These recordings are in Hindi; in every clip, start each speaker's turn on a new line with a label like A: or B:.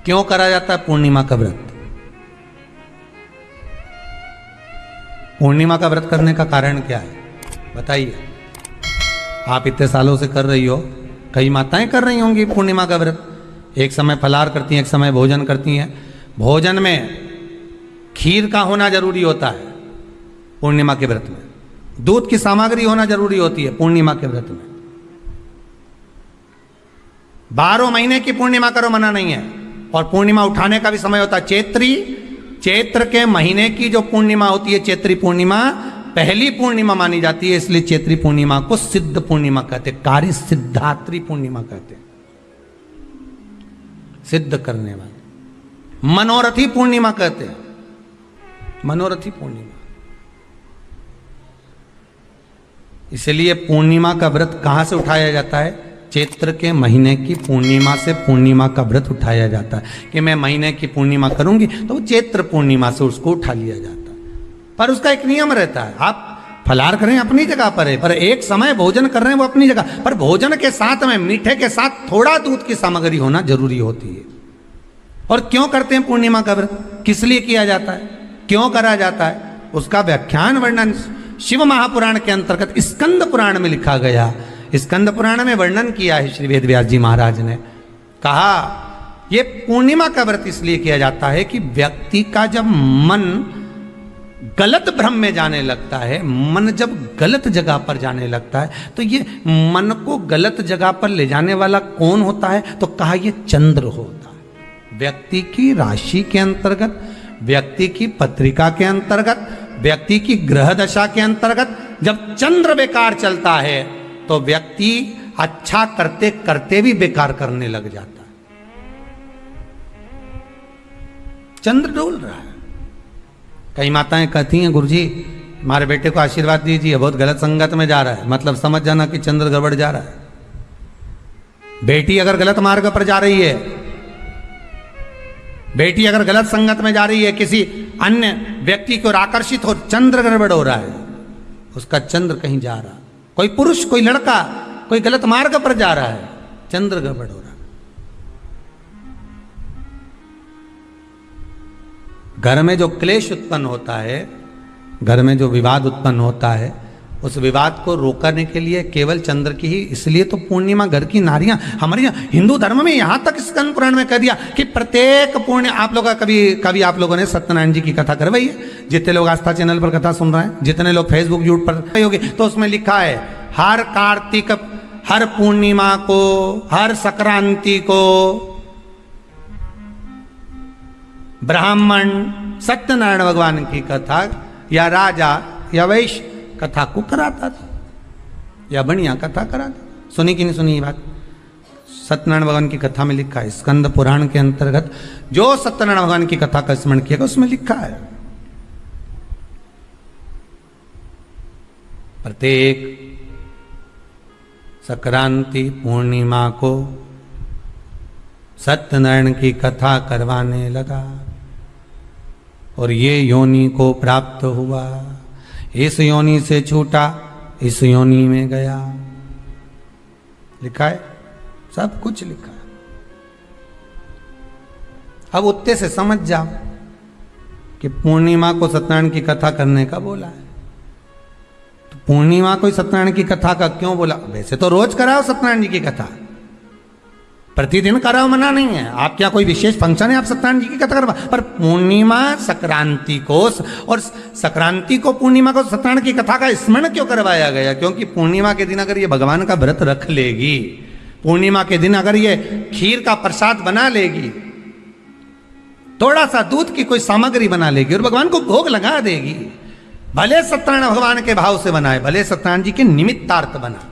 A: क्यों करा जाता है पूर्णिमा का व्रत? पूर्णिमा का व्रत करने का कारण क्या है बताइए? आप इतने सालों से कर रही हो, कई माताएं कर रही होंगी पूर्णिमा का व्रत। एक समय फलाहार करती हैं, एक समय भोजन करती हैं। भोजन में खीर का होना जरूरी होता है पूर्णिमा के व्रत में। दूध की सामग्री होना जरूरी होती है पूर्णिमा के व्रत में। 12 महीने की पूर्णिमा करो, मना नहीं है। और पूर्णिमा उठाने का भी समय होता है चैत्री। चैत्र के महीने की जो पूर्णिमा होती है, चैत्री पूर्णिमा पहली पूर्णिमा मानी जाती है, इसलिए चैत्री पूर्णिमा को सिद्ध पूर्णिमा कहते हैं, कार्य सिद्धात्री पूर्णिमा कहते हैं, सिद्ध करने वाले। मनोरथी पूर्णिमा कहते हैं, मनोरथी पूर्णिमा। इसलिए पूर्णिमा का व्रत कहां से उठाया जाता है? चैत्र के महीने की पूर्णिमा से पूर्णिमा का व्रत उठाया जाता है कि मैं महीने की पूर्णिमा करूंगी तो वो चैत्र पूर्णिमा से उसको उठा लिया जाता है। पर उसका एक नियम रहता है, आप फलाहार करें अपनी जगह पर है, पर एक समय भोजन कर रहे हैं वो अपनी जगह पर। भोजन के साथ में मीठे के साथ थोड़ा दूध की सामग्री होना जरूरी होती है। और क्यों करते हैं पूर्णिमा का व्रत? किस लिए किया जाता है, क्यों करा जाता है? उसका व्याख्यान वर्णन शिव महापुराण के अंतर्गत स्कंद पुराण में लिखा गया। स्कंद पुराण में वर्णन किया है श्री वेदव्यास जी महाराज ने। कहा यह पूर्णिमा का व्रत इसलिए किया जाता है कि व्यक्ति का जब मन गलत भ्रम में जाने लगता है, मन जब गलत जगह पर जाने लगता है, तो ये मन को गलत जगह पर ले जाने वाला कौन होता है? तो कहा यह चंद्र होता है। व्यक्ति की राशि के अंतर्गत, व्यक्ति की पत्रिका के अंतर्गत, व्यक्ति की ग्रह दशा के अंतर्गत जब चंद्र बेकार चलता है तो व्यक्ति अच्छा करते करते भी बेकार करने लग जाता है। चंद्र डोल रहा है। कई माताएं कहती हैं गुरुजी हमारे बेटे को आशीर्वाद दीजिए, बहुत गलत संगत में जा रहा है, मतलब समझ जाना कि चंद्र गड़बड़ जा रहा है। बेटी अगर गलत मार्ग पर जा रही है, बेटी अगर गलत संगत में जा रही है, किसी अन्य व्यक्ति की ओर आकर्षित हो, चंद्र गड़बड़ हो रहा है, उसका चंद्र कहीं जा रहा है। कोई पुरुष, कोई लड़का कोई गलत मार्ग पर जा रहा है, चंद्र गड़बड़ हो रहा है। घर में जो क्लेश उत्पन्न होता है, घर में जो विवाद उत्पन्न होता है, उस विवाद को रोकने के लिए केवल चंद्र की ही, इसलिए तो पूर्णिमा घर की नारियां हमारे यहाँ हिंदू धर्म में यहां तक स्कंद पुराण में कह दिया कि प्रत्येक पूर्ण, आप लोग कभी आप लोगों ने सत्यनारायण जी की कथा करवाई है? जितने लोग आस्था चैनल पर कथा सुन रहे हैं, जितने लोग फेसबुक यूट्यूब पर होगी, तो उसमें लिखा है हर कार्तिक, हर पूर्णिमा को, हर संक्रांति को ब्राह्मण सत्यनारायण भगवान की कथा या राजा या वैश्य कथा को कराता था या बढ़िया कथा कराता। सुनी कि नहीं सुनी ये बात? सत्यनारायण भगवान की कथा में लिखा है, स्कंद पुराण के अंतर्गत जो सत्यनारायण भगवान की कथा का स्मरण किया उसमें लिखा है प्रत्येक संक्रांति पूर्णिमा को सत्यनारायण की कथा करवाने लगा और ये योनि को प्राप्त हुआ, इस योनि से छूटा, इस योनि में गया। लिखा है, सब कुछ लिखा है। अब उत्ते से समझ जाओ कि पूर्णिमा को सत्यनारायण की कथा करने का बोला है। तो पूर्णिमा को सत्यनारायण की कथा का क्यों बोला? वैसे तो रोज कराओ सत्यनारायण जी की कथा, प्रतिदिन कराओ, मना नहीं है। आप क्या कोई विशेष फंक्शन है आप सत्यनारायण जी की कथा करवा, पर पूर्णिमा संक्रांति को और संक्रांति को पूर्णिमा को सत्यनारायण की कथा का स्मरण क्यों करवाया गया? क्योंकि पूर्णिमा के दिन अगर ये भगवान का व्रत रख लेगी, पूर्णिमा के दिन अगर ये खीर का प्रसाद बना लेगी, थोड़ा सा दूध की कोई सामग्री बना लेगी और भगवान को भोग लगा देगी, भले सत्यनारायण भगवान के भाव से बनाए, भले सत्यनारायण जी के निमित्तार्थ बना,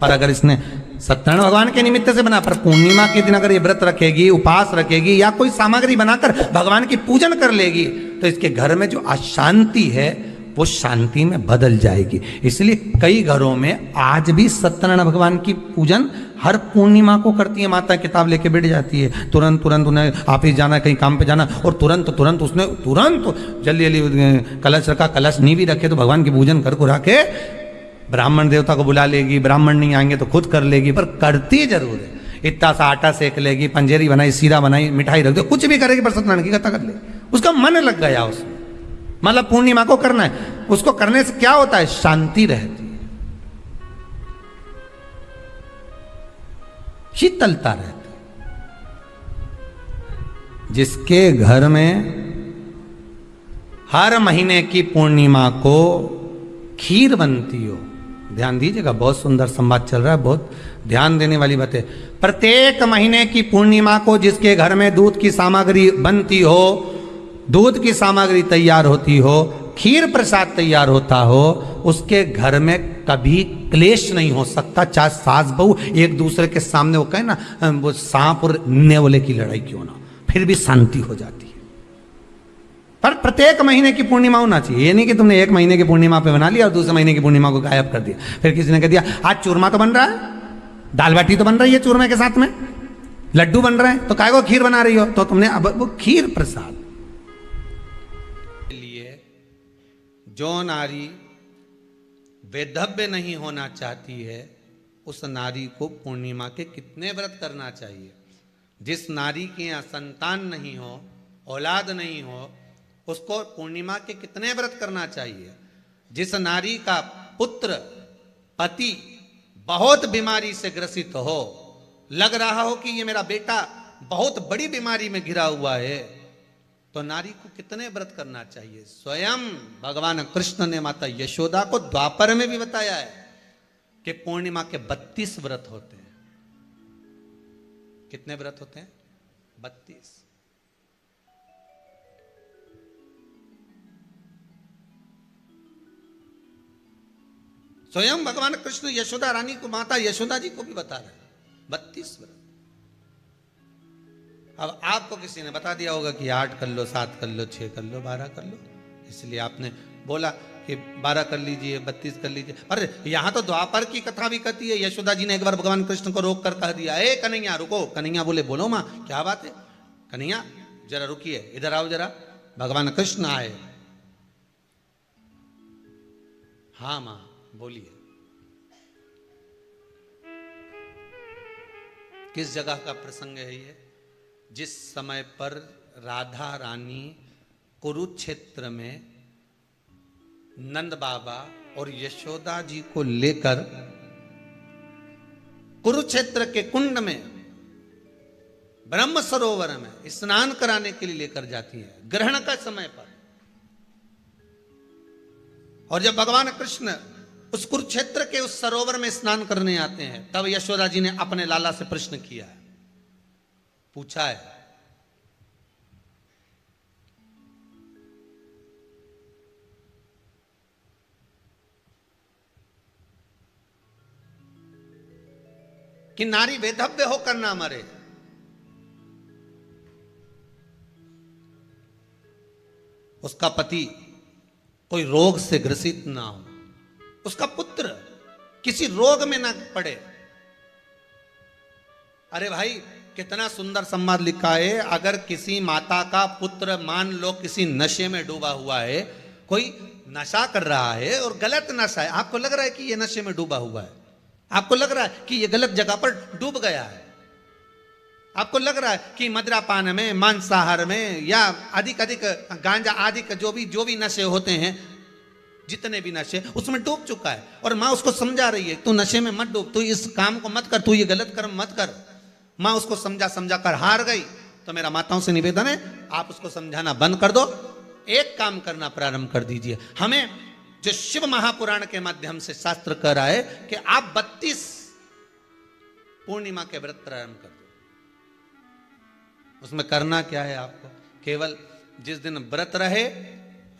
A: पर अगर इसने सत्यनारायण भगवान के निमित्त से बना, पर पूर्णिमा के दिन अगर ये व्रत रखेगी, उपास रखेगी या कोई सामग्री बनाकर भगवान की पूजन कर लेगी, तो इसके घर में जो अशांति है वो शांति में बदल जाएगी। इसलिए कई घरों में आज भी सत्यनारायण भगवान की पूजन हर पूर्णिमा को करती है। माता किताब लेके बैठ जाती है, तुरंत उन्हें ऑफिस जाना, कहीं काम पे जाना, और तुरंत उसने जल्दी कलश रखा, कलश नहीं भी रखे तो भगवान की पूजन कर रखे, ब्राह्मण देवता को बुला लेगी, ब्राह्मण नहीं आएंगे तो खुद कर लेगी, पर करती जरूर है। इतना सा आटा सेक लेगी, पंजेरी बनाई, सीरा बनाई, मिठाई रख दो, कुछ भी करेगी पर सत्यनारायण की कथा कर ले। उसका मन लग गया उसमें, मतलब पूर्णिमा को करना है। उसको करने से क्या होता है? शांति रहती है, शीतलता रहती है। जिसके घर में हर महीने की पूर्णिमा को खीर बनती हो, ध्यान दीजिएगा, बहुत सुंदर संवाद चल रहा है, बहुत ध्यान देने वाली बात है। प्रत्येक महीने की पूर्णिमा को जिसके घर में दूध की सामग्री बनती हो, दूध की सामग्री तैयार होती हो, खीर प्रसाद तैयार होता हो, उसके घर में कभी क्लेश नहीं हो सकता। चाहे सास बहू एक दूसरे के सामने वो कहे ना, वो सांप और नेवले की लड़ाई क्यों ना, फिर भी शांति हो जाती है। पर प्रत्येक महीने की पूर्णिमा होना चाहिए। ये नहीं कि तुमने एक महीने की पूर्णिमा पे बना लिया और दूसरे महीने की पूर्णिमा को गायब कर दिया। फिर किसी ने कह दिया आज चूरमा तो बन रहा है, दाल बाटी तो बन रही है चूरमे के साथ में, लड्डू बन रहे हैं, तो काय को खीर बना रही हो? तो तुमने अब वो खीर प्रसाद लिए जो नारी वैधव्य नहीं होना चाहती है, उस नारी को पूर्णिमा के कितने व्रत करना चाहिए? जिस नारी के यहाँ संतान नहीं हो, औलाद नहीं हो, उसको पूर्णिमा के कितने व्रत करना चाहिए? जिस नारी का पुत्र पति बहुत बीमारी से ग्रसित हो, लग रहा हो कि ये मेरा बेटा बहुत बड़ी बीमारी में घिरा हुआ है, तो नारी को कितने व्रत करना चाहिए? स्वयं भगवान कृष्ण ने माता यशोदा को द्वापर में भी बताया है कि पूर्णिमा के 32 व्रत होते हैं। कितने व्रत होते हैं? 32। स्वयं भगवान कृष्ण यशोदा रानी को, माता यशोदा जी को भी बता रहे हैं 32 व्रत। अब आपको किसी ने बता दिया होगा कि 8 कर लो, 7 कर लो, 6 कर लो, 12 कर लो, इसलिए आपने बोला कि 12 कर लीजिए, 32 कर लीजिए। अरे यहां तो द्वापर की कथा भी कहती है। यशोदा जी ने एक बार भगवान कृष्ण को रोक कर कह दिया, ए कन्हैया रुको। कन्हैया बोले बोलो मां क्या बात है? कन्हैया जरा रुकिए, इधर आओ जरा। भगवान कृष्ण आए। हाँ मां बोलिए। किस जगह का प्रसंग है ये? जिस समय पर राधा रानी कुरुक्षेत्र में नंद बाबा और यशोदा जी को लेकर कुरुक्षेत्र के कुंड में, ब्रह्म सरोवर में स्नान कराने के लिए लेकर जाती है, ग्रहण का समय पर। और जब भगवान कृष्ण उस कुरुक्षेत्र के उस सरोवर में स्नान करने आते हैं, तब यशोदा जी ने अपने लाला से प्रश्न किया है, पूछा है कि नारी वैधव्य होकर ना मरे। उसका पति कोई रोग से ग्रसित ना हो, उसका पुत्र किसी रोग में ना पड़े। अरे भाई कितना सुंदर संवाद लिखा है। अगर किसी माता का पुत्र मान लो किसी नशे में डूबा हुआ है, कोई नशा कर रहा है और गलत नशा है, आपको लग रहा है कि ये नशे में डूबा हुआ है, आपको लग रहा है कि ये गलत जगह पर डूब गया है, आपको लग रहा है कि मदिरापान में, मांसाहार में या अधिक गांजा आदि का जो भी नशे होते हैं, जितने भी नशे, उसमें डूब चुका है। और माँ उसको समझा रही है, तू नशे में मत डूब, तू इस काम को मत कर, तू ये गलत कर्म मत कर। माँ उसको समझा कर हार गई। तो मेरा माताओं से निवेदन है, आप उसको समझाना बंद कर दो, एक काम करना प्रारंभ कर दीजिए। हमें जो शिव महापुराण के माध्यम से शास्त्र कह रहा है कि आप 32 पूर्णिमा के व्रत प्रारंभ कर दो। उसमें करना क्या है आपको? केवल जिस दिन व्रत रहे,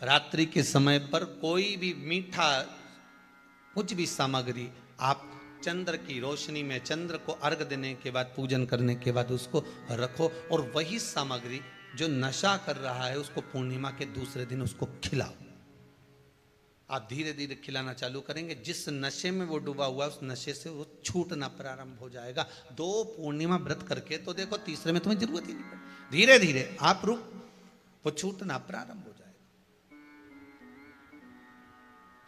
A: रात्रि के समय पर कोई भी मीठा, कुछ भी सामग्री आप चंद्र की रोशनी में, चंद्र को अर्घ देने के बाद, पूजन करने के बाद उसको रखो, और वही सामग्री जो नशा कर रहा है उसको पूर्णिमा के दूसरे दिन उसको खिलाओ। आप धीरे धीरे खिलाना चालू करेंगे, जिस नशे में वो डूबा हुआ उस नशे से वो छूटना प्रारंभ हो जाएगा। 2 पूर्णिमा व्रत करके तो देखो, तीसरे में तुम्हें जरूरत ही नहीं पड़े। धीरे धीरे आप रुक, वो छूटना प्रारंभ हो जाएगा।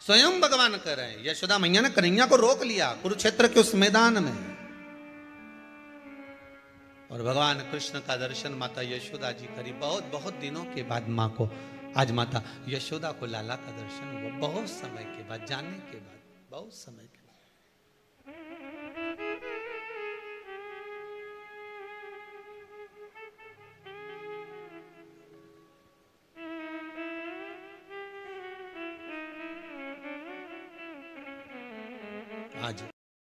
A: स्वयं भगवान कह रहे हैं, यशोदा मैया ने कन्हैया को रोक लिया कुरुक्षेत्र के उस मैदान में। और भगवान कृष्ण का दर्शन माता यशोदा जी करी। बहुत बहुत दिनों के बाद माँ को, आज माता यशोदा को लाला का दर्शन हुआ, बहुत समय के बाद, जाने के बाद, बहुत समय के बाद। आज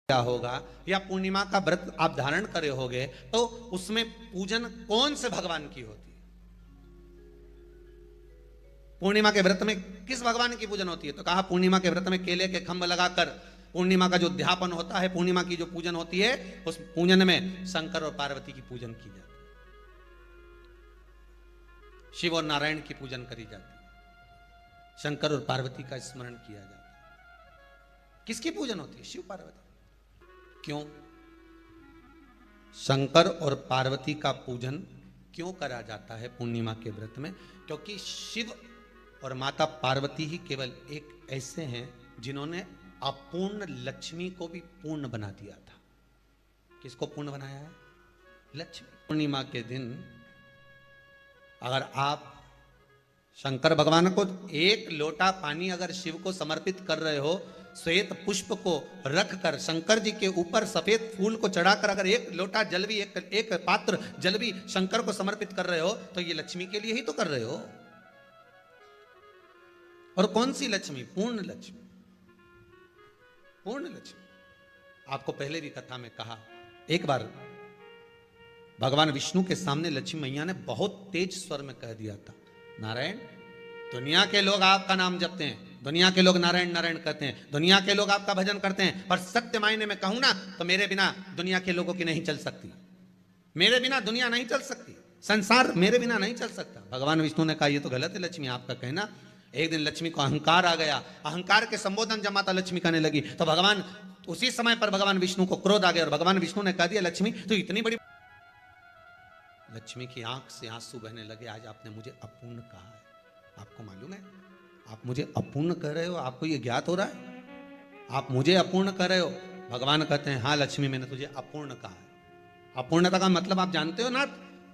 A: क्या होगा, या पूर्णिमा का व्रत आप धारण करे होगे तो उसमें पूजन कौन से भगवान की होती है? पूर्णिमा के व्रत में किस भगवान की पूजन होती है? तो कहा पूर्णिमा के व्रत में केले के खंभ लगाकर पूर्णिमा का जो अध्यापन होता है, पूर्णिमा की जो पूजन होती है, उस पूजन में शंकर और पार्वती की पूजन की जाती है, शिव और नारायण की पूजन करी जाती है, शंकर और पार्वती का स्मरण किया जाता है। किसकी पूजन होती है? शिव पार्वती। क्यों शंकर और पार्वती का पूजन क्यों करा जाता है पूर्णिमा के व्रत में? क्योंकि शिव और माता पार्वती ही केवल एक ऐसे हैं जिन्होंने अपूर्ण लक्ष्मी को भी पूर्ण बना दिया था। किसको पूर्ण बनाया है? लक्ष्मी। पूर्णिमा के दिन अगर आप शंकर भगवान को एक लोटा पानी अगर शिव को समर्पित कर रहे हो, श्वेत पुष्प को रखकर शंकर जी के ऊपर सफेद फूल को चढ़ाकर अगर एक लोटा जल भी, एक पात्र जल भी शंकर को समर्पित कर रहे हो, तो ये लक्ष्मी के लिए ही तो कर रहे हो। और कौन सी लक्ष्मी? पूर्ण लक्ष्मी। पूर्ण लक्ष्मी। आपको पहले भी कथा में कहा, एक बार भगवान विष्णु के सामने लक्ष्मी मैया ने बहुत तेज स्वर में कह दिया था, नारायण, दुनिया के लोग आपका नाम जपते हैं, दुनिया के लोग नारायण नारायण कहते हैं, दुनिया के लोग आपका भजन करते हैं, पर सत्य मायने में कहूं ना तो मेरे बिना दुनिया के लोगों की नहीं चल सकती, मेरे बिना दुनिया नहीं चल सकती, संसार मेरे बिना नहीं चल सकता। भगवान विष्णु ने कहा ये तो गलत है लक्ष्मी आपका कहना। एक दिन लक्ष्मी को अहंकार आ गया, अहंकार के संबोधन जब माता लक्ष्मी करने लगी तो भगवान, उसी समय पर भगवान विष्णु को क्रोध आ गया और भगवान विष्णु ने कह दिया लक्ष्मी तो इतनी बड़ी। लक्ष्मी की आंख से आंसू बहने लगे, आज आपने मुझे अपूर्ण कहा है। आपको मालूम है आप मुझे अपूर्ण कह रहे हो? आपको ये ज्ञात हो रहा है आप मुझे अपूर्ण कह रहे हो? भगवान कहते हैं हाँ लक्ष्मी मैंने तुझे अपूर्ण कहा है। अपूर्णता का मतलब आप जानते हो ना?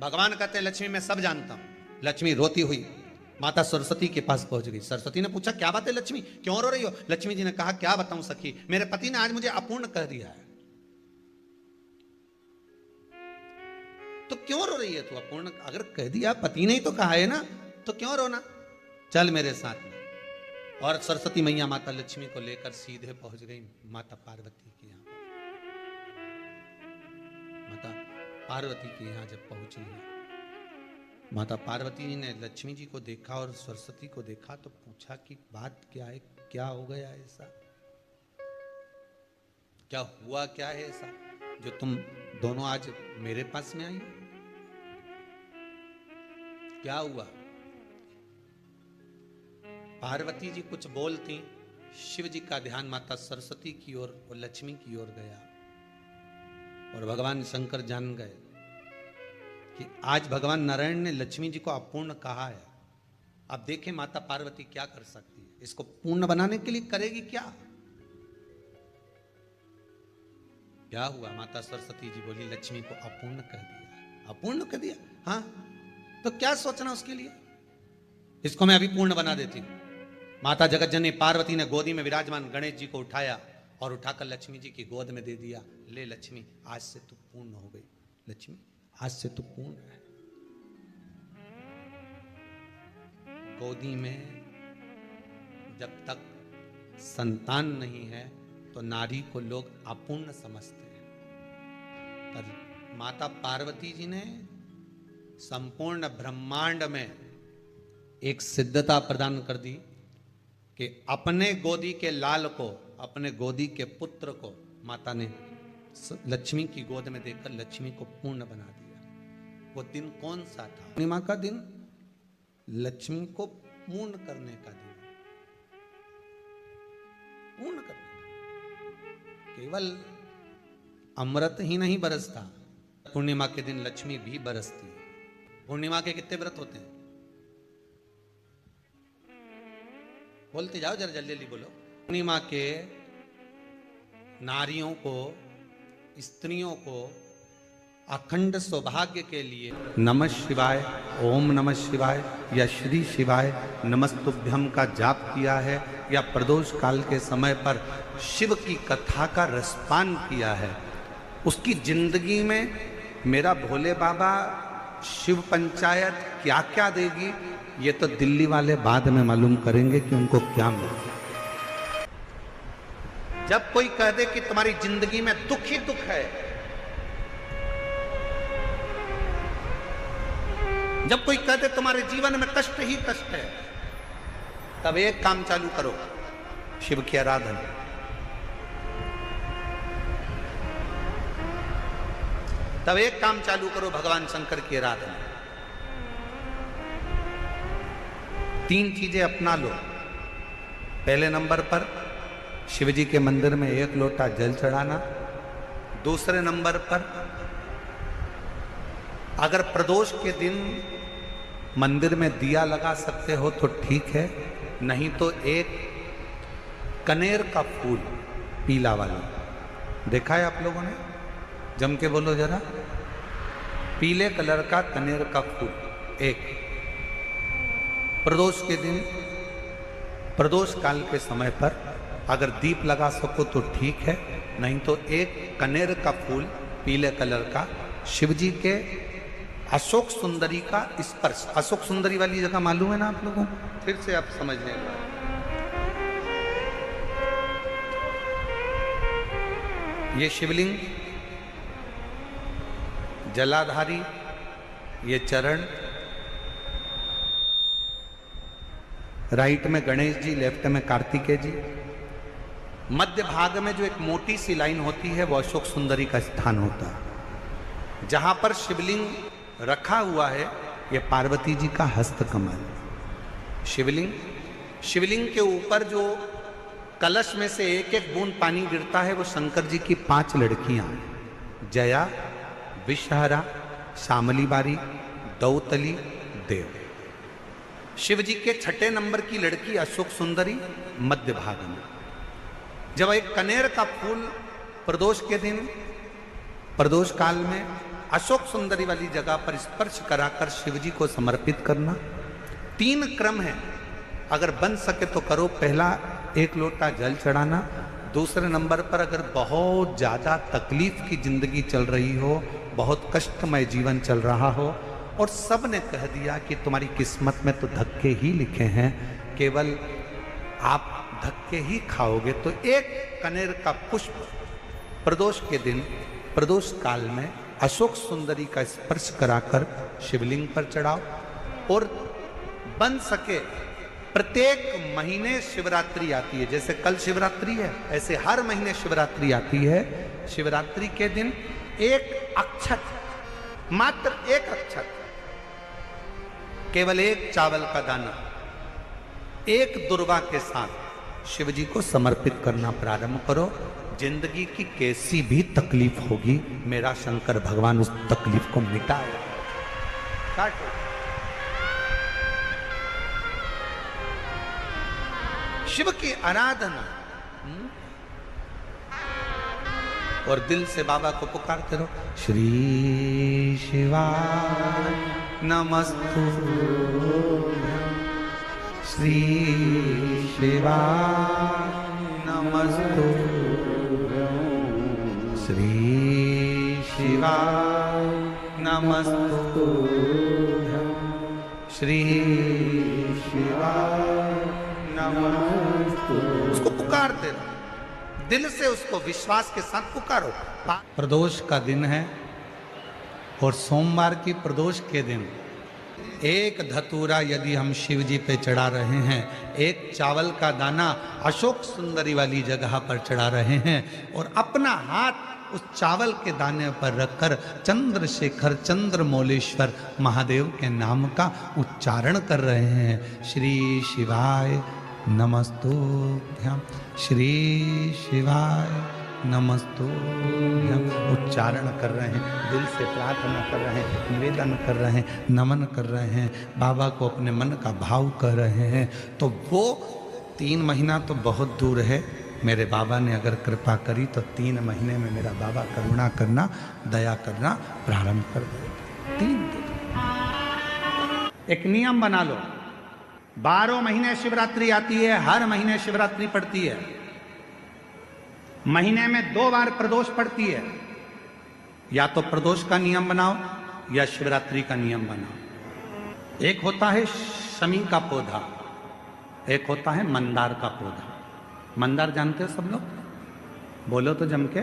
A: भगवान कहते हैं लक्ष्मी मैं सब जानता हूं। लक्ष्मी रोती हुई माता सरस्वती के पास पहुंच गई। सरस्वती ने पूछा क्या बात है लक्ष्मी, क्यों रो रही हो? लक्ष्मी जी ने कहा क्या बताऊं सखी, मेरे पति ने आज मुझे अपूर्ण कह दिया है। तो क्यों रो रही है तू? अपूर्ण अगर कह दिया, पति ने ही तो कहा है ना, तो क्यों रोना? चल मेरे साथ में। और सरस्वती मैया माता लक्ष्मी को लेकर सीधे पहुंच गई माता पार्वती के यहाँ। माता पार्वती के यहाँ जब पहुंची है, माता पार्वती जी ने लक्ष्मी जी को देखा और सरस्वती को देखा तो पूछा कि बात क्या है, क्या हो गया ऐसा, क्या हुआ, क्या है ऐसा जो तुम दोनों आज मेरे पास में आई? क्या हुआ? पार्वती जी कुछ बोलती, शिव जी का ध्यान माता सरस्वती की ओर और लक्ष्मी की ओर गया और भगवान शंकर जान गए कि आज भगवान नारायण ने लक्ष्मी जी को अपूर्ण कहा है। अब देखें माता पार्वती क्या कर सकती है, इसको पूर्ण बनाने के लिए करेगी क्या? क्या हुआ? माता सरस्वती जी बोली लक्ष्मी को अपूर्ण कर दिया। अपूर्ण कर दिया? हाँ, तो क्या सोचना उसके लिए, इसको मैं अभी पूर्ण बना देती हूं। माता जगत जननी पार्वती ने गोदी में विराजमान गणेश जी को उठाया और उठाकर लक्ष्मी जी की गोद में दे दिया। ले लक्ष्मी, आज से तू पूर्ण हो गई। लक्ष्मी आज से तू पूर्ण है। गोदी में जब तक संतान नहीं है तो नारी को लोग अपूर्ण समझते हैं, पर माता पार्वती जी ने संपूर्ण ब्रह्मांड में एक सिद्धता प्रदान कर दी कि अपने गोदी के लाल को, अपने गोदी के पुत्र को माता ने लक्ष्मी की गोद में देकर लक्ष्मी को पूर्ण बना दिया। वो दिन कौन सा था? पूर्णिमा का दिन, लक्ष्मी को पूर्ण करने का दिन, पूर्ण करने का। केवल अमृत ही नहीं बरसता, पूर्णिमा के दिन लक्ष्मी भी बरसती है। पूर्णिमा के कितने व्रत होते हैं? बोलते जाओ जरा, जल्दी जल्दी बोलो। पूर्णिमा के नारियों को, स्त्रियों को अखंड सौभाग्य के लिए नमः शिवाय, ओम नमः शिवाय या श्री शिवाय नमस्तुभ्यम का जाप किया है या प्रदोष काल के समय पर शिव की कथा का रसपान किया है, उसकी जिंदगी में मेरा भोले बाबा शिव पंचायत क्या क्या देगी, ये तो दिल्ली वाले बाद में मालूम करेंगे कि उनको क्या मिलेगा। जब कोई कह दे कि तुम्हारी जिंदगी में दुख ही दुख है, जब कोई कह दे तुम्हारे जीवन में कष्ट ही कष्ट है, तब एक काम चालू करो, शिव की आराधना। तब एक काम चालू करो, भगवान शंकर की आराधना। 3 चीजें अपना लो। पहले नंबर पर शिव जी के मंदिर में 1 लोटा जल चढ़ाना। दूसरे नंबर पर अगर प्रदोष के दिन मंदिर में दिया लगा सकते हो तो ठीक है, नहीं तो एक कनेर का फूल पीला वाला, देखा है आप लोगों ने? जम के बोलो जरा। पीले कलर का कनेर का फूल एक, प्रदोष के दिन, प्रदोष काल के समय पर अगर दीप लगा सको तो ठीक है, नहीं तो एक कनेर का फूल पीले कलर का, शिव जी के अशोक सुंदरी का स्पर्श। अशोक सुंदरी वाली जगह मालूम है ना आप लोगों को? फिर से आप समझ लें। ये शिवलिंग, जलाधारी, ये चरण, राइट में गणेश जी, लेफ्ट में कार्तिकेय जी, मध्य भाग में जो एक मोटी सी लाइन होती है वो अशोक सुंदरी का स्थान होता है। जहां पर शिवलिंग रखा हुआ है ये पार्वती जी का हस्त कमल। शिवलिंग के ऊपर जो कलश में से एक एक बूंद पानी गिरता है वो शंकर जी की 5 लड़कियां हैं, जया, विषहरा, शामली बारी, दौतली, देव। शिव जी के 6ठे नंबर की लड़की अशोक सुंदरी मध्य भाग में। जब एक कनेर का फूल प्रदोष के दिन, प्रदोष काल में अशोक सुंदरी वाली जगह पर स्पर्श कराकर शिव जी को समर्पित करना। 3 क्रम है, अगर बन सके तो करो। पहला 1 लोटा जल चढ़ाना। दूसरे नंबर पर अगर बहुत ज़्यादा तकलीफ की जिंदगी चल रही हो, बहुत कष्टमय जीवन चल रहा हो और सब ने कह दिया कि तुम्हारी किस्मत में तो धक्के ही लिखे हैं, केवल आप धक्के ही खाओगे, तो 1 कनेर का पुष्प प्रदोष के दिन, प्रदोष काल में अशोक सुंदरी का स्पर्श कराकर शिवलिंग पर चढ़ाओ। और बन सके प्रत्येक महीने शिवरात्रि आती है, जैसे कल शिवरात्रि है ऐसे हर महीने शिवरात्रि आती है। शिवरात्रि के दिन 1 अक्षत, मात्र 1 अक्षत, केवल 1 चावल का दाना, 1 दुर्वा के साथ शिव जी को समर्पित करना प्रारंभ करो। जिंदगी की कैसी भी तकलीफ होगी, मेरा शंकर भगवान उस तकलीफ को मिटाएगा। काटो। शिव की आराधना और दिल से बाबा को पुकारते रहो। श्री शिवाय नमस्तुभ्यं, श्री शिवाय नमस्तुभ्यं, श्री शिवाय नमस्तुभ्यं, श्री शिवाय नमस्तुभ्यं। उसको पुकारते रहो, दिल से उसको विश्वास के साथ पुकारो। प्रदोष का दिन है और सोमवार की प्रदोष के दिन 1 धतूरा यदि हम शिव जी पे चढ़ा रहे हैं, 1 चावल का दाना अशोक सुंदरी वाली जगह पर चढ़ा रहे हैं और अपना हाथ उस चावल के दाने पर रखकर चंद्रशेखर चंद्रमौलेश्वर महादेव के नाम का उच्चारण कर रहे हैं। श्री शिवाय नमस्तुभ्यं, श्री शिवाय नमस्तुभ्यं उच्चारण कर रहे हैं, दिल से प्रार्थना कर रहे हैं, निवेदन कर रहे हैं, नमन कर रहे हैं, बाबा को अपने मन का भाव कर रहे हैं। तो वो 3 महीना तो बहुत दूर है, मेरे बाबा ने अगर कृपा करी तो 3 महीने में मेरा बाबा करुणा करना, दया करना प्रारंभ कर दे। 3 दिन। एक नियम बना लो, 12 महीने शिवरात्रि आती है, हर महीने शिवरात्रि पड़ती है, महीने में 2 बार प्रदोष पड़ती है। या तो प्रदोष का नियम बनाओ या शिवरात्रि का नियम बनाओ। एक होता है शमी का पौधा, एक होता है मंदार का पौधा। मंदार जानते हो सब लोग? बोलो तो जम के।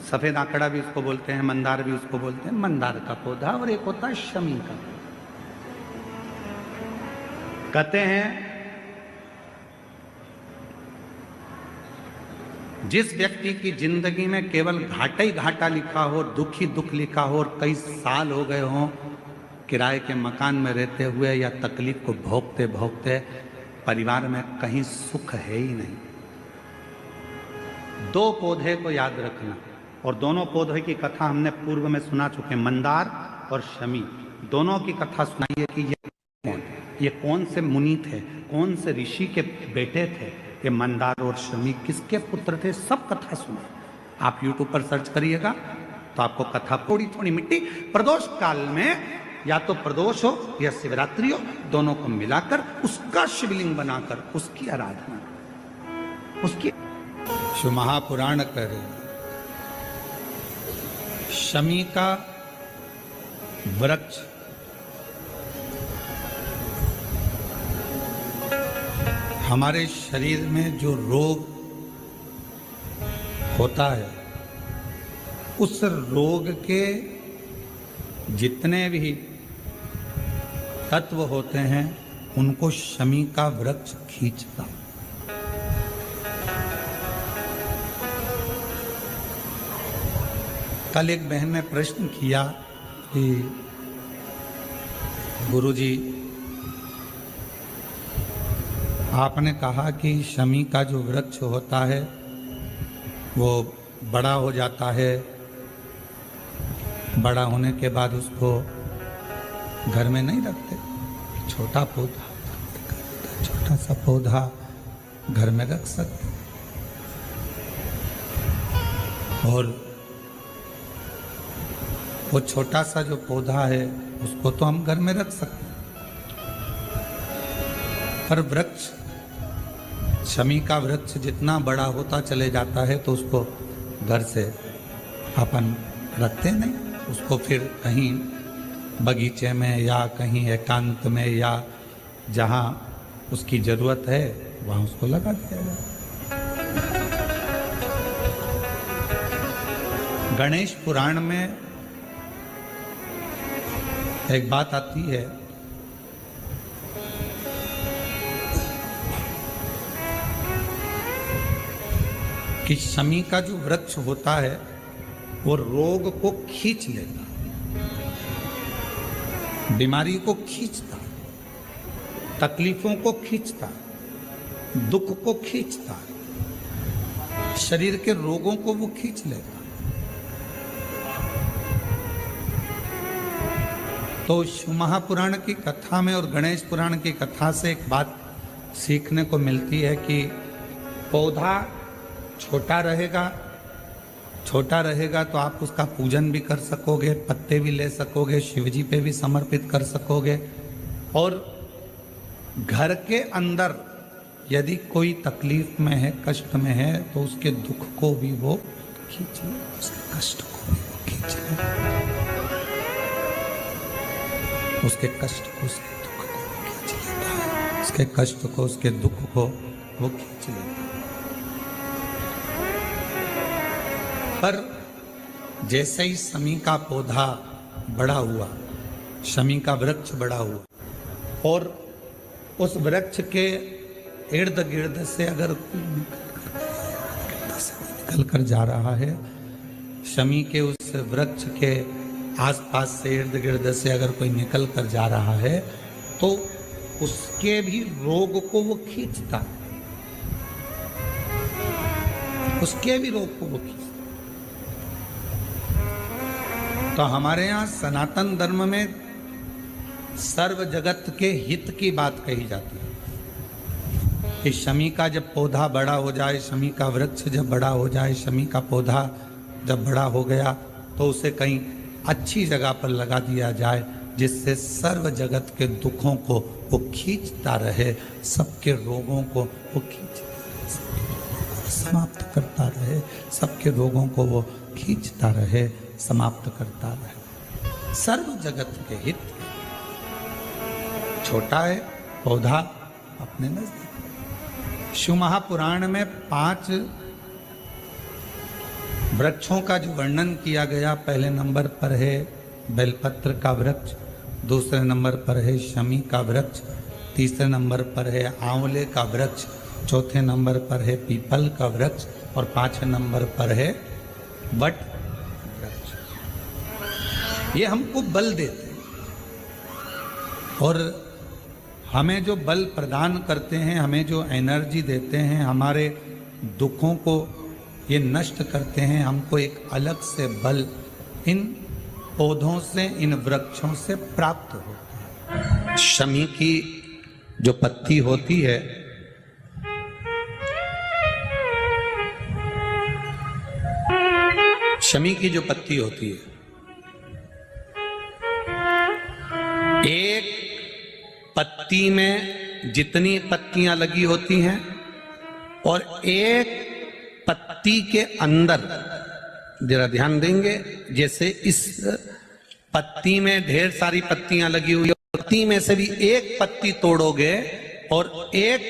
A: सफेद आंकड़ा भी उसको बोलते हैं, मंदार भी उसको बोलते हैं। मंदार का पौधा और एक होता है शमी का। कहते हैं जिस व्यक्ति की जिंदगी में केवल घाटा ही घाटा लिखा हो, दुख ही दुख लिखा हो और कई साल हो गए हों किराए के मकान में रहते हुए या तकलीफ को भोगते भोगते, परिवार में कहीं सुख है ही नहीं, 2 पौधे को याद रखना। और दोनों पौधे की कथा हमने पूर्व में सुना चुके, मंदार और शमी। दोनों की कथा सुनाइए कि ये कौन से मुनि थे, कौन से ऋषि के बेटे थे, ये मंदार और शमी किसके पुत्र थे, सब कथा सुने। आप YouTube पर सर्च करिएगा तो आपको कथा थोड़ी थोड़ी मिट्टी। प्रदोष काल में या तो प्रदोष हो या शिवरात्रि हो, दोनों को मिलाकर उसका शिवलिंग बनाकर उसकी आराधना, उसकी। शिव महापुराण करे शमी का वृक्ष हमारे शरीर में जो रोग होता है, उस रोग के जितने भी तत्व होते हैं उनको शमी का वृक्ष खींचता। कल एक बहन ने प्रश्न किया कि गुरुजी आपने कहा कि शमी का जो वृक्ष होता है वो बड़ा हो जाता है, बड़ा होने के बाद उसको घर में नहीं रखते, छोटा पौधा, छोटा सा पौधा घर में रख सकते। और वो छोटा सा जो पौधा है उसको तो हम घर में रख सकते, पर वृक्ष, शमी का वृक्ष जितना बड़ा होता चले जाता है तो उसको घर से अपन रखते नहीं, उसको फिर कहीं बगीचे में या कहीं एकांत में या जहाँ उसकी ज़रूरत है वहाँ उसको लगा दिया जाए। गणेश पुराण में एक बात आती है कि शमी का जो वृक्ष होता है वो रोग को खींच लेता, बीमारी को खींचता, तकलीफों को खींचता, दुख को खींचता, शरीर के रोगों को वो खींच लेता। तो शिव महापुराण की कथा में और गणेश पुराण की कथा से एक बात सीखने को मिलती है कि पौधा छोटा रहेगा तो आप उसका पूजन भी कर सकोगे, पत्ते भी ले सकोगे, शिवजी पे भी समर्पित कर सकोगे। और घर के अंदर यदि कोई तकलीफ में है, कष्ट में है, तो उसके दुख को भी वो खींच ले, उसके कष्ट को भी वो खींच ले, उसके कष्ट को, उसके दुख को वो खींच लेता है, उसके कष्ट को, उसके दुख को वो खींच लेता है। पर जैसे ही शमी का पौधा बड़ा हुआ, शमी का वृक्ष बड़ा हुआ और उस वृक्ष के इर्द गिर्द से अगर निकल कर जा रहा है, शमी के उस वृक्ष के आसपास से इर्द गिर्द से अगर कोई निकल कर जा रहा है तो उसके भी रोग को वो खींचता, उसके भी रोग को वो खींचता। तो हमारे यहाँ सनातन धर्म में सर्व जगत के हित की बात कही जाती है। कि शमी का जब पौधा बड़ा हो जाए, शमी का वृक्ष जब बड़ा हो जाए, शमी का पौधा जब बड़ा हो गया तो उसे कहीं अच्छी जगह पर लगा दिया जाए, जिससे सर्व जगत के दुखों को वो खींचता रहे, सबके रोगों को वो समाप्त करता रहे, सबके रोगों को वो खींचता रहे, समाप्त करता रहे, सर्व जगत के हित। छोटा है पौधा अपने नजदीक। शिव महापुराण में 5 वृक्षों का जो वर्णन किया गया, पहले नंबर पर है बेलपत्र का वृक्ष, दूसरे नंबर पर है शमी का वृक्ष, तीसरे नंबर पर है आंवले का वृक्ष, चौथे नंबर पर है पीपल का वृक्ष और 5वें नंबर पर है वट वृक्ष। ये हमको बल देते हैं और हमें जो बल प्रदान करते हैं, हमें जो एनर्जी देते हैं, हमारे दुखों को ये नष्ट करते हैं। हमको एक अलग से बल इन पौधों से, इन वृक्षों से प्राप्त होता है। शमी की जो पत्ती होती है, शमी की जो पत्ती होती है, एक पत्ती में जितनी पत्तियां लगी होती हैं और एक पत्ती के अंदर, जरा ध्यान देंगे, जैसे इस पत्ती में ढेर सारी पत्तियां लगी हुई है, पत्ती में से भी एक पत्ती तोड़ोगे और एक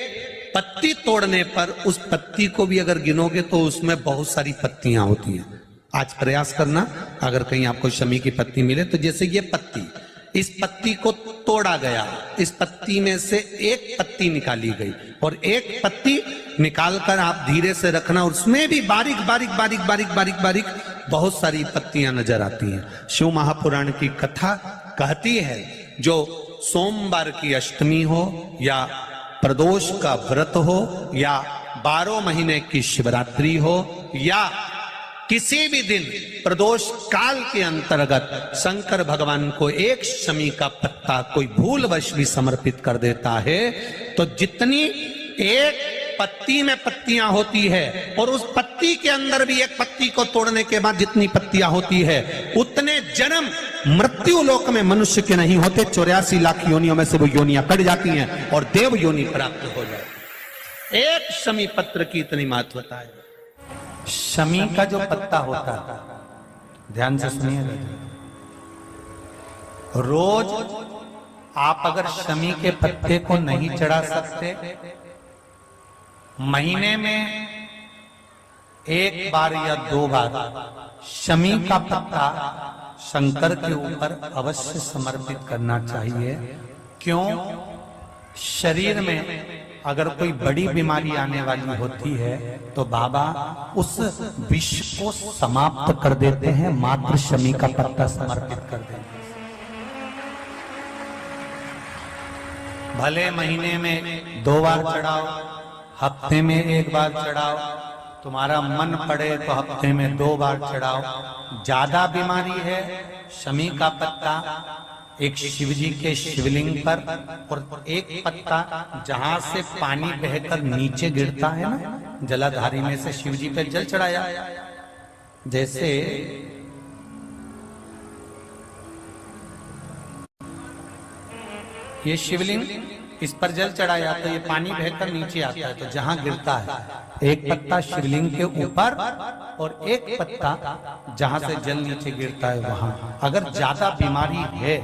A: पत्ती तोड़ने पर उस पत्ती को भी अगर गिनोगे तो उसमें बहुत सारी पत्तियां होती हैं। आज प्रयास करना, अगर कहीं आपको शमी की पत्ती मिले तो जैसे ये पत्ती, इस पत्ती को तोड़ा गया, इस पत्ती में से एक पत्ती निकाली गई और एक पत्ती निकालकर आप धीरे से रखना, उसमें भी बारीक बारीक बारीक बारीक बारीक बारीक बहुत सारी पत्तियां नजर आती हैं। शिव महापुराण की कथा कहती है, जो सोमवार की अष्टमी हो या प्रदोष का व्रत हो या 12 महीने की शिवरात्रि हो या किसी भी दिन प्रदोष काल के अंतर्गत शंकर भगवान को एक शमी का पत्ता कोई भूलवश भी समर्पित कर देता है, तो जितनी एक पत्ती में पत्तियां होती है और उस पत्ती के अंदर भी एक पत्ती को तोड़ने के बाद जितनी पत्तियां होती है, उतने जन्म मृत्यु लोक में मनुष्य के नहीं होते। 84 लाख योनियों में से वो योनियां कट जाती हैं और देव योनि प्राप्त हो जाए। एक शमी पत्र की इतनी महत्वता है। शमी का जो पत्ता होता है, ध्यान से सुनिएगा, रोज आप अगर शमी के पत्ते को नहीं चढ़ा सकते, महीने में 1 बार या 2 बार शमी का पत्ता शंकर के ऊपर अवश्य समर्पित करना चाहिए। क्यों? शरीर में अगर कोई बड़ी बीमारी आने वाली होती है तो बाबा उस विष को समाप्त कर देते हैं, मात्र शमी का पत्ता समर्पित कर देते हैं। भले महीने में 2 बार चढ़ाओ, हफ्ते में 1 बार चढ़ाओ, तुम्हारा मन पड़े तो हफ्ते में 2 बार चढ़ाओ। ज्यादा बीमारी है, शमी का पत्ता एक शिव जी के शिवलिंग पर और एक पत्ता जहां से पानी बहकर नीचे गिरता है ना, जलाधारी में से शिव जी पे जल चढ़ाया। जैसे ये शिवलिंग, इस पर जल चढ़ाया तो ये पानी बहकर नीचे आता है, तो जहां गिरता है एक पत्ता शिवलिंग के ऊपर और एक पत्ता जहां से जल नीचे गिरता है वहां। अगर ज्यादा बीमारी है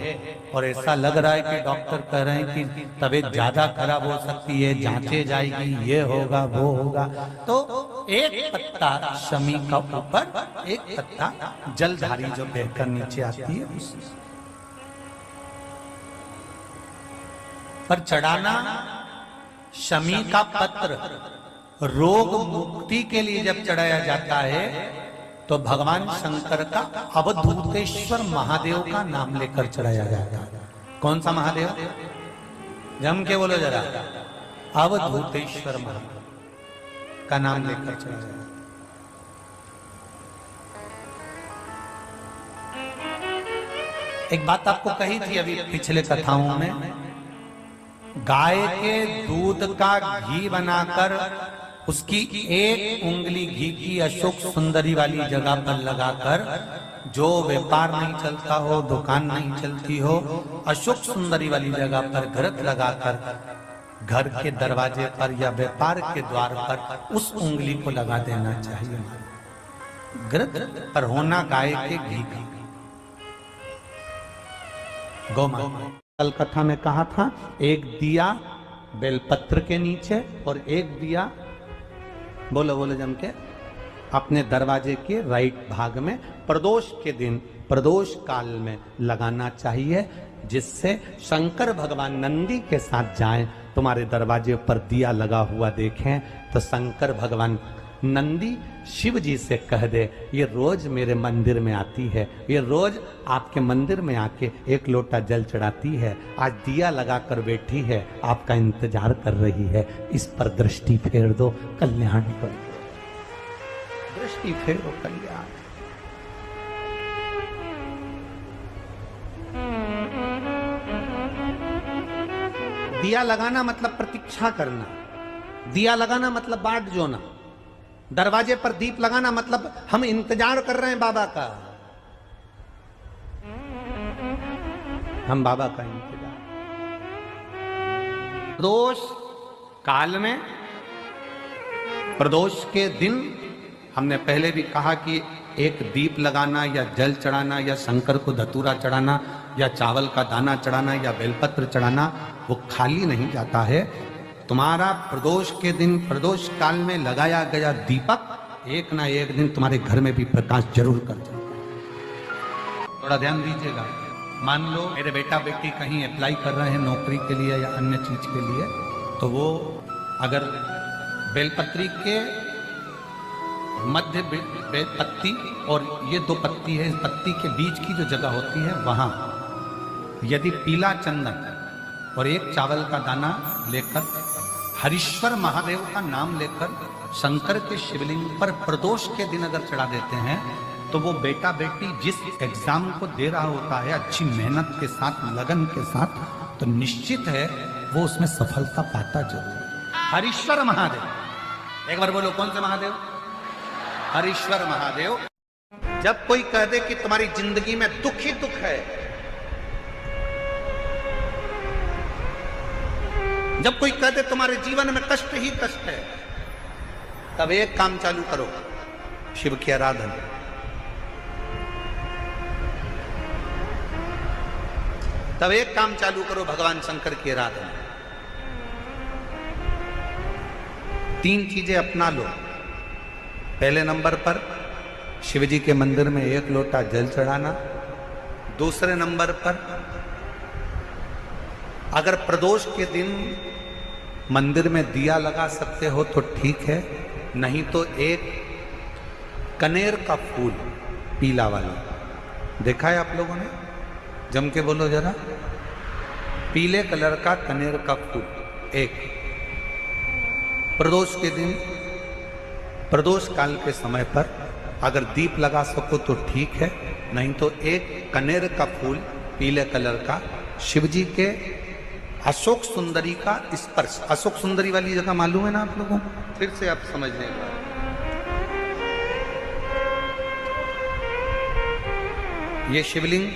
A: और ऐसा लग रहा है कि डॉक्टर कह रहे हैं कि तबीयत ज्यादा खराब हो सकती है, जांचे जाएगी, ये होगा वो होगा, तो एक पत्ता शमी का ऊपर, एक पत्ता जलधारी जो बहकर नीचे आती है पर चढ़ाना। शमी का पत्र रोग मुक्ति के लिए जब चढ़ाया जाता है तो भगवान शंकर का अवधूतेश्वर महादेव का नाम लेकर चढ़ाया जाता है। कौन सा महादेव? जम के बोलो जरा। अवधूतेश्वर महादेव का नाम लेकर चढ़ाया जाता है। एक बात आपको कही थी अभी पिछले कथाओं में गाय के दूध का घी बनाकर उसकी एक उंगली घी की अशोक सुंदरी वाली जगह पर लगाकर, जो व्यापार नहीं चलता हो, दुकान नहीं चलती हो, अशोक सुंदरी वाली जगह पर घृत लगाकर घर के दरवाजे पर या व्यापार के द्वार पर उस उंगली को लगा देना चाहिए। घृत पर होना गाय के घी का। गौ माता कल कथा में कहा था, एक दिया बेलपत्र के नीचे और एक दिया बोलो बोलो जम के अपने दरवाजे के राइट भाग में प्रदोष के दिन प्रदोष काल में लगाना चाहिए, जिससे शंकर भगवान नंदी के साथ जाएं, तुम्हारे दरवाजे पर दिया लगा हुआ देखें तो शंकर भगवान नंदी शिव जी से कह दे, ये रोज मेरे मंदिर में आती है, ये रोज आपके मंदिर में आके एक लोटा जल चढ़ाती है, आज दिया लगाकर बैठी है, आपका इंतजार कर रही है, इस पर दृष्टि फेर दो, कल्याण कर दो। दृष्टि फेरो, कल्याण। दिया लगाना मतलब प्रतीक्षा करना, दिया लगाना मतलब बाट जोना, दरवाजे पर दीप लगाना मतलब हम इंतजार कर रहे हैं बाबा का, हम बाबा का इंतजार। प्रदोष काल में, प्रदोष के दिन हमने पहले भी कहा कि एक दीप लगाना या जल चढ़ाना या शंकर को धतूरा चढ़ाना या चावल का दाना चढ़ाना या बेलपत्र चढ़ाना वो खाली नहीं जाता है। तुम्हारा प्रदोष के दिन प्रदोष काल में लगाया गया दीपक एक ना एक दिन तुम्हारे घर में भी प्रकाश जरूर कर जाएगा। थोड़ा ध्यान दीजिएगा। मान लो मेरे बेटा बेटी कहीं अप्लाई कर रहे हैं नौकरी के लिए या अन्य चीज के लिए, तो वो अगर बेलपत्री के मध्य पत्ती और ये दो पत्ती है, इस पत्ती के बीच की जो जगह होती है वहां यदि पीला चंदन और एक चावल का दाना लेकर हरीश्वर महादेव का नाम लेकर शंकर के शिवलिंग पर प्रदोष के दिन अगर चढ़ा देते हैं, तो वो बेटा बेटी जिस एग्जाम को दे रहा होता है अच्छी मेहनत के साथ, लगन के साथ, तो निश्चित है वो उसमें सफलता पाता जरूर। हरीश्वर महादेव, एक बार बोलो कौन से महादेव? हरीश्वर महादेव। जब कोई कह दे कि तुम्हारी जिंदगी में दुख ही दुख है, जब कोई कह दे तुम्हारे जीवन में कष्ट ही कष्ट है, तब एक काम चालू करो, शिव की आराधना। तब एक काम चालू करो, भगवान शंकर की आराधना। 3 चीजें अपना लो। पहले नंबर पर शिव जी के मंदिर में एक लोटा जल चढ़ाना। दूसरे नंबर पर अगर प्रदोष के दिन मंदिर में दिया लगा सकते हो तो ठीक है, नहीं तो एक कनेर का फूल पीला वाला, देखा है आप लोगों ने? जम के बोलो जरा। पीले कलर का कनेर का फूल एक प्रदोष के दिन, प्रदोष काल के समय पर अगर दीप लगा सको तो ठीक है, नहीं तो एक कनेर का फूल पीले कलर का शिव जी के अशोक सुंदरी का स्पर्श। अशोक सुंदरी वाली जगह मालूम है ना आप लोगों को? फिर से आप समझ लेंगे। ये शिवलिंग,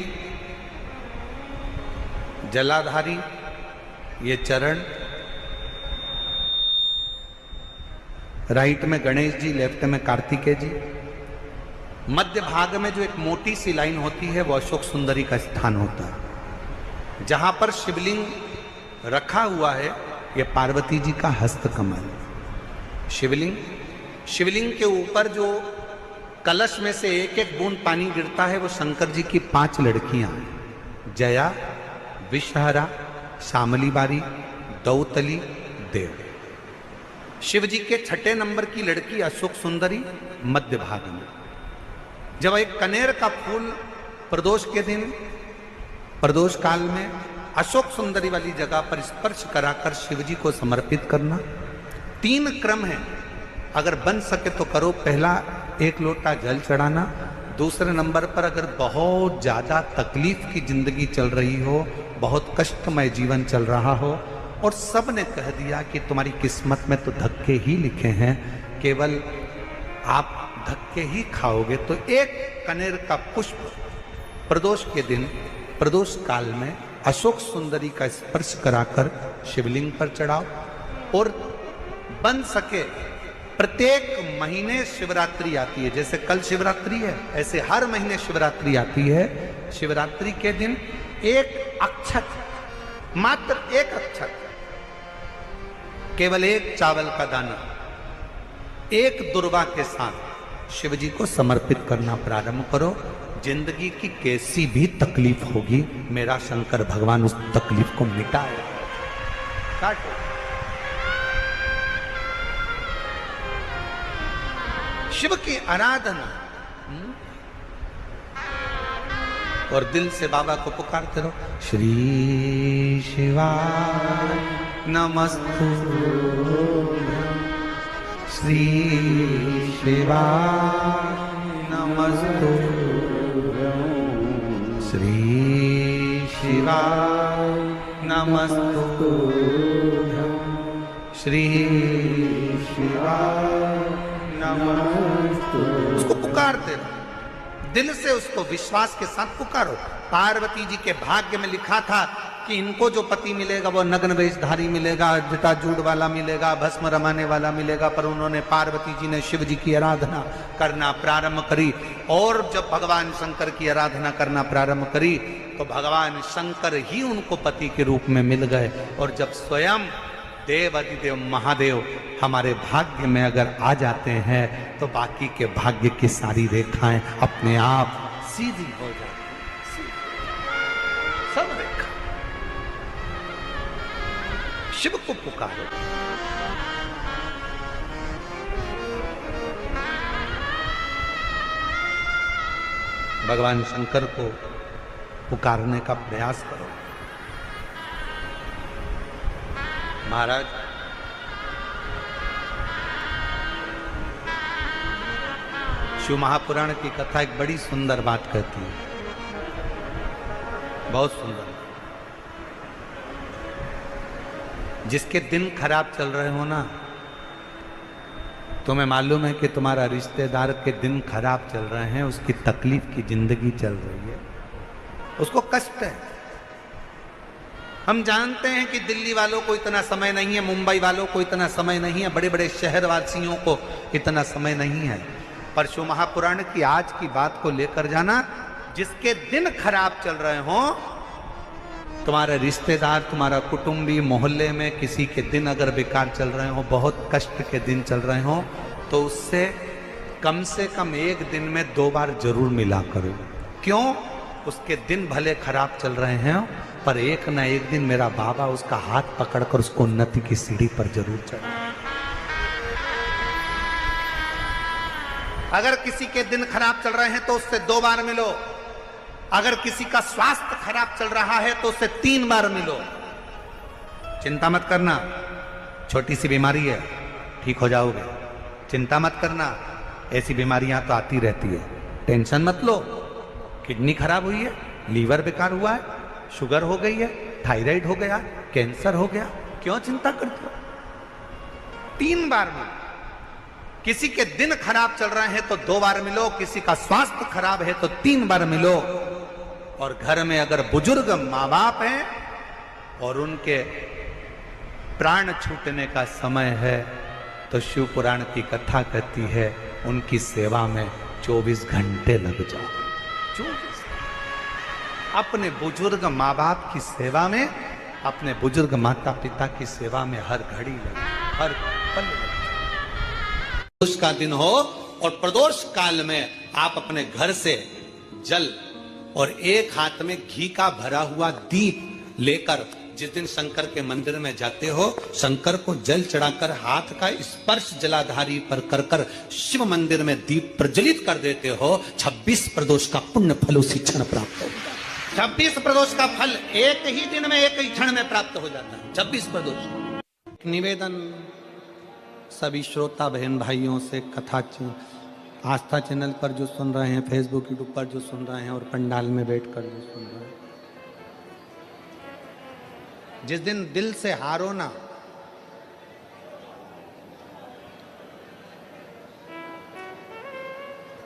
A: जलाधारी, ये चरण, राइट में गणेश जी, लेफ्ट में कार्तिकेय जी, मध्य भाग में जो एक मोटी सी लाइन होती है वो अशोक सुंदरी का स्थान होता है। जहां पर शिवलिंग रखा हुआ है ये पार्वती जी का हस्त कमल। शिवलिंग के ऊपर जो कलश में से एक एक बूंद पानी गिरता है वो शंकर जी की 5 लड़कियां, जया, विषहरा, शामली बारी, दौतली, देव। शिव जी के 6ठे नंबर की लड़की अशोक सुंदरी मध्य भाग में। जब एक कनेर का फूल प्रदोष के दिन, प्रदोष काल में अशोक सुंदरी वाली जगह पर स्पर्श कराकर शिव जी को समर्पित करना। 3 क्रम है, अगर बन सके तो करो। पहला एक लोटा जल चढ़ाना। दूसरे नंबर पर अगर बहुत ज्यादा तकलीफ की जिंदगी चल रही हो, बहुत कष्टमय जीवन चल रहा हो, और सब ने कह दिया कि तुम्हारी किस्मत में तो धक्के ही लिखे हैं, केवल आप धक्के ही खाओगे। तो एक कनेर का पुष्प प्रदोष के दिन, प्रदोष काल में अशोक सुंदरी का स्पर्श कराकर शिवलिंग पर चढ़ाओ, और बन सके प्रत्येक महीने शिवरात्रि आती है, जैसे कल शिवरात्रि है ऐसे हर महीने शिवरात्रि आती है। शिवरात्रि के दिन एक अक्षत, मात्र एक अक्षत, केवल एक चावल का दाना, एक दुर्वा के साथ शिव जी को समर्पित करना प्रारंभ करो। जिंदगी की कैसी भी तकलीफ होगी, मेरा शंकर भगवान उस तकलीफ को मिटाएगा। काटो। शिव की आराधना, और दिल से बाबा को पुकारते रहो, श्री शिवाय नमस्तु, श्री शिवाय नमस्तु, श्री शिवाय नमस्तु, श्री शिवाय नमस्तु। उसको पुकारते रहो, दिल से उसको विश्वास के साथ पुकारो। पार्वती जी के भाग्य में लिखा था कि इनको जो पति मिलेगा वो नग्न वेशधारी मिलेगा, जटाजूट वाला मिलेगा, भस्म रमाने वाला मिलेगा, पर उन्होंने, पार्वती जी ने शिव जी की आराधना करना प्रारंभ करी, और जब भगवान शंकर की आराधना करना प्रारंभ करी तो भगवान शंकर ही उनको पति के रूप में मिल गए। और जब स्वयं देव अधिदेव महादेव हमारे भाग्य में अगर आ जाते हैं तो बाकी के भाग्य की सारी रेखाएं अपने आप सीधी हो जाती हैं। सब रेखा शिव को पुकारो। भगवान शंकर को पुकारने का प्रयास करो। महाराज, शिव महापुराण की कथा एक बड़ी सुंदर बात कहती है, बहुत सुंदर। जिसके दिन खराब चल रहे हो ना, तुम्हें मालूम है कि तुम्हारा रिश्तेदार के दिन खराब चल रहे हैं, उसकी तकलीफ की जिंदगी चल रही है, उसको कष्ट है। हम जानते हैं कि दिल्ली वालों को इतना समय नहीं है, मुंबई वालों को इतना समय नहीं है, बड़े बड़े शहर वासियों को इतना समय नहीं है, पर शिव महापुराण की आज की बात को लेकर जाना, जिसके दिन खराब चल रहे हो, तुम्हारे रिश्तेदार, तुम्हारा कुटुंबी, मोहल्ले में किसी के दिन अगर बेकार चल रहे हो, बहुत कष्ट के दिन चल रहे हो, तो उससे कम से कम एक दिन में 2 बार जरूर मिला करो। क्यों? उसके दिन भले खराब चल रहे हैं, पर एक ना एक दिन मेरा बाबा उसका हाथ पकड़कर उसको उन्नति की सीढ़ी पर जरूर चढ़ा। अगर किसी के दिन खराब चल रहे हैं तो उससे 2 बार मिलो। अगर किसी का स्वास्थ्य खराब चल रहा है तो उससे 3 बार मिलो। चिंता मत करना, छोटी सी बीमारी है, ठीक हो जाओगे। चिंता मत करना, ऐसी बीमारियां तो आती रहती है, टेंशन मत लो। किडनी खराब हुई है, लीवर बेकार हुआ है, शुगर हो गई है, थायराइड हो गया, कैंसर हो गया, क्यों चिंता करते हो? 3 बार मिलो। किसी के दिन खराब चल रहे हैं तो 2 बार मिलो, किसी का स्वास्थ्य खराब है तो 3 बार मिलो। और घर में अगर बुजुर्ग माँ बाप हैं और उनके प्राण छूटने का समय है तो शिव पुराण की कथा कहती है उनकी सेवा में 24 घंटे लग जाओ। 24 अपने बुजुर्ग माँ बाप की सेवा में, अपने बुजुर्ग माता पिता की सेवा में हर घड़ी लगे, हर पल लगे। प्रदोष का दिन हो और प्रदोष काल में आप अपने घर से जल और एक हाथ में घी का भरा हुआ दीप लेकर जिस दिन शंकर के मंदिर में जाते हो, शंकर को जल चढ़ाकर हाथ का स्पर्श जलाधारी पर कर कर शिव मंदिर में दीप प्रज्वलित कर देते हो, 26 प्रदोष का पुण्य फल उसी क्षण प्राप्त होगा। 26 प्रदोष का फल एक ही दिन में, एक ही क्षण में प्राप्त हो जाता है। 26 प्रदोष। निवेदन सभी श्रोता बहन भाइयों से, कथा आस्था चैनल पर जो सुन रहे हैं, फेसबुक यूट्यूब पर जो सुन रहे हैं और पंडाल में बैठकर जो सुन रहे हैं, जिस दिन दिल से हारो ना,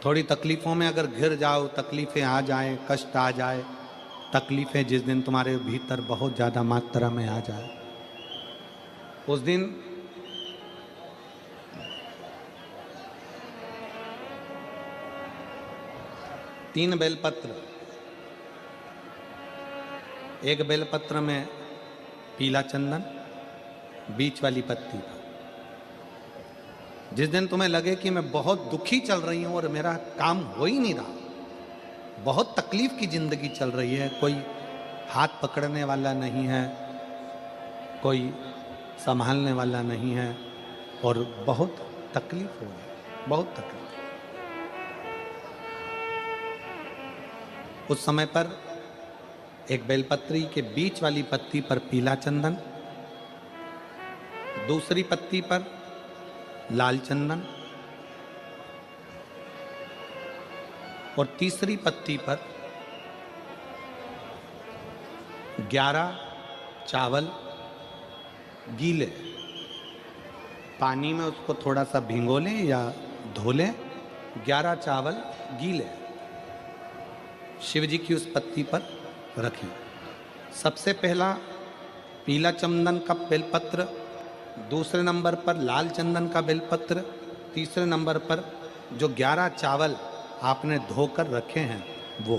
A: थोड़ी तकलीफों में अगर घिर जाओ, तकलीफें आ जाएं, कष्ट आ जाए, तकलीफें जिस दिन तुम्हारे भीतर बहुत ज़्यादा मात्रा में आ जाए, उस दिन तीन बेलपत्र, एक बेलपत्र में पीला चंदन, बीच वाली पत्ती पर। जिस दिन तुम्हें लगे कि मैं बहुत दुखी चल रही हूं और मेरा काम हो ही नहीं रहा, बहुत तकलीफ की जिंदगी चल रही है, कोई हाथ पकड़ने वाला नहीं है, कोई संभालने वाला नहीं है और बहुत तकलीफ हो रही है, बहुत तकलीफ। उस समय पर एक बेलपत्री के बीच वाली पत्ती पर पीला चंदन, दूसरी पत्ती पर लाल चंदन और तीसरी पत्ती पर 11 चावल गीले, पानी में उसको थोड़ा सा भिगो लें या धो लें, 11 चावल गीले शिव जी की उस पत्ती पर रखें। सबसे पहला पीला चंदन का बेलपत्र, दूसरे नंबर पर लाल चंदन का बेलपत्र, तीसरे नंबर पर जो 11 चावल आपने धोकर रखे हैं वो।